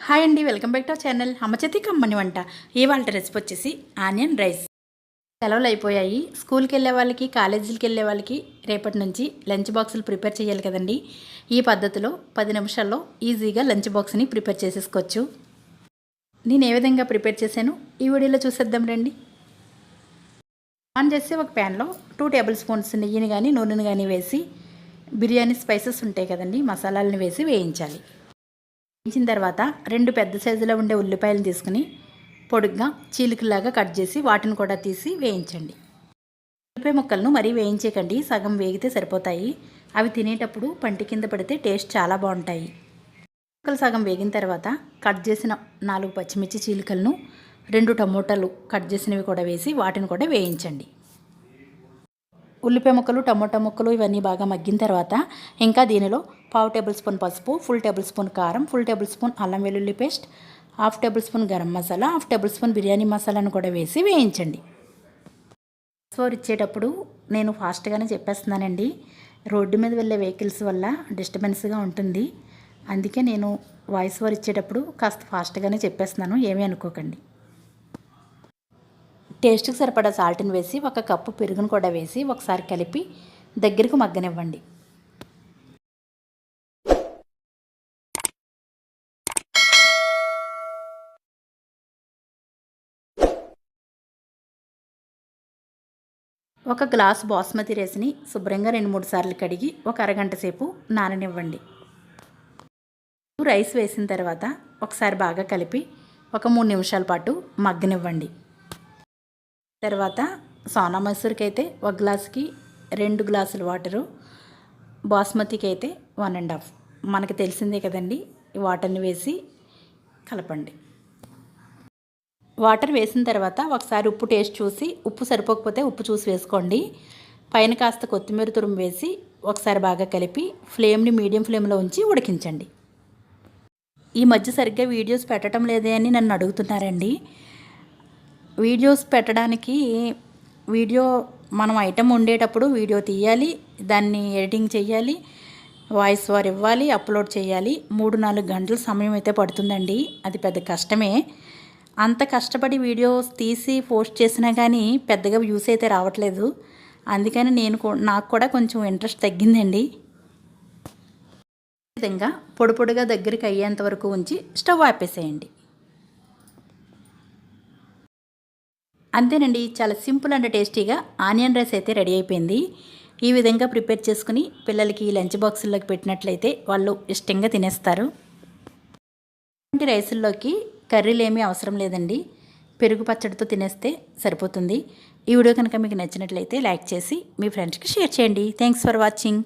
Hi అండి, welcome back to our channel అమ్మ చేతి కమ్మని వంట. ఇవాళ రెసిపీ వచ్చేసి ఆనియన్ రైస్. సెలవులు అయిపోయాయి. స్కూల్కి వెళ్ళే వాళ్ళకి, కాలేజీలకి వెళ్ళే వాళ్ళకి రేపటి నుంచి లంచ్ బాక్సులు ప్రిపేర్ చేయాలి కదండి. ఈ పద్ధతిలో 10 నిమిషాల్లో ఈజీగా లంచ్ బాక్స్ని ప్రిపేర్ చేసేసుకోవచ్చు. నేను ఏ విధంగా ప్రిపేర్ చేశాను ఈ వీడియోలో చూసేద్దాం రండి. ఆన్ చేసి ఒక ప్యాన్లో 2 టేబుల్ స్పూన్స్ నెయ్యిని కానీ నూనెని కానీ వేసి బిర్యానీ స్పైసెస్ ఉంటాయి కదండి, మసాలాలను వేసి వేయించాలి. వేయించిన తర్వాత 2 పెద్ద సైజులో ఉండే ఉల్లిపాయలు తీసుకుని పొడుగ్గా చీలికలాగా కట్ చేసి వాటిని కూడా తీసి వేయించండి. ఉల్లిపాయ ముక్కలను మరీ వేయించేకండి, సగం వేగితే సరిపోతాయి. అవి తినేటప్పుడు పంటి కింద పడితే టేస్ట్ చాలా బాగుంటాయి. ముక్కలు సగం వేగిన తర్వాత కట్ చేసిన 4 పచ్చిమిర్చి చీలికలను 2 టమోటాలు కట్ చేసినవి కూడా వేసి వాటిని కూడా వేయించండి. ఉల్లిపాయ ముక్కలు, టమోటా ముక్కలు ఇవన్నీ బాగా మగ్గిన తర్వాత ఇంకా దీనిలో 1/2 టేబుల్ స్పూన్ పసుపు, 1 టేబుల్ స్పూన్ కారం, 1 టేబుల్ స్పూన్ అల్లం వెల్లుల్లి paste, 1/2 table spoon garam masala, 1/2 table spoon biryani మసాలాను కూడా వేసి వేయించండి. వాయిస్ ఓవర్ ఇచ్చేటప్పుడు నేను ఫాస్ట్గానే చెప్పేస్తున్నానండి. రోడ్డు మీద వెళ్ళే వెహికల్స్ వల్ల డిస్టర్బెన్స్గా ఉంటుంది. అందుకే నేను వాయిస్ ఓవర్ ఇచ్చేటప్పుడు కాస్త ఫాస్ట్గానే చెప్పేస్తున్నాను, ఏమీ అనుకోకండి. టేస్ట్కి సరిపడా సాల్ట్ని వేసి 1 కప్పు పెరుగును కూడా వేసి ఒకసారి కలిపి దగ్గరకు మగ్గనివ్వండి. ఒక గ్లాసు బాస్మతి రైస్ని శుభ్రంగా 2-3 సార్లు కడిగి ఒక అరగంట సేపు నాననివ్వండి. రైస్ వేసిన తర్వాత ఒకసారి బాగా కలిపి ఒక 3 నిమిషాల పాటు మగ్గనివ్వండి. తర్వాత సోనా మసూర్కి అయితే 1 గ్లాసుకి 2 గ్లాసులు వాటరు, బాస్మతికి అయితే 1.5. మనకు తెలిసిందే కదండి. ఈ వాటర్ని వేసి కలపండి. వాటర్ వేసిన తర్వాత ఒకసారి ఉప్పు టేస్ట్ చూసి, ఉప్పు సరిపోకపోతే ఉప్పు చూసి వేసుకోండి. పైన కాస్త కొత్తిమీర తురుము వేసి ఒకసారి బాగా కలిపి ఫ్లేమ్ని మీడియం ఫ్లేమ్లో ఉంచి ఉడికించండి. ఈ మధ్య సరిగ్గా వీడియోస్ పెట్టడం లేదే అని నన్ను అడుగుతున్నారండి. వీడియోస్ పెట్టడానికి మనం ఐటమ్ వండేటప్పుడు వీడియో తీయాలి, దాన్ని ఎడిటింగ్ చేయాలి, వాయిస్ ఓవర్ ఇవ్వాలి, అప్లోడ్ చేయాలి. 3-4 గంటల సమయం అయితే పడుతుందండి. అది పెద్ద కష్టమే. అంత కష్టపడి వీడియోస్ తీసి పోస్ట్ చేసినా కానీ పెద్దగా వ్యూస్ అయితే రావట్లేదు. అందుకని నాకు కూడా కొంచెం ఇంట్రెస్ట్ తగ్గిందండి. ఈ విధంగా పొడి పొడిగా దగ్గరికి అయ్యేంత వరకు ఉంచి స్టవ్ ఆపేసేయండి. అంతేనండి, చాలా సింపుల్ అండ్ టేస్టీగా ఆనియన్ రైస్ అయితే రెడీ అయిపోయింది. ఈ విధంగా ప్రిపేర్ చేసుకుని పిల్లలకి లంచ్ బాక్సుల్లోకి పెట్టినట్లయితే వాళ్ళు ఇష్టంగా తినేస్తారు. ఇలాంటి రైసుల్లోకి కర్రీలు ఏమీ అవసరం లేదండి, పెరుగు పచ్చడితో తినేస్తే సరిపోతుంది. ఈ వీడియో కనుక మీకు నచ్చినట్లయితే లైక్ చేసి మీ ఫ్రెండ్స్కి షేర్ చేయండి. Thanks for watching.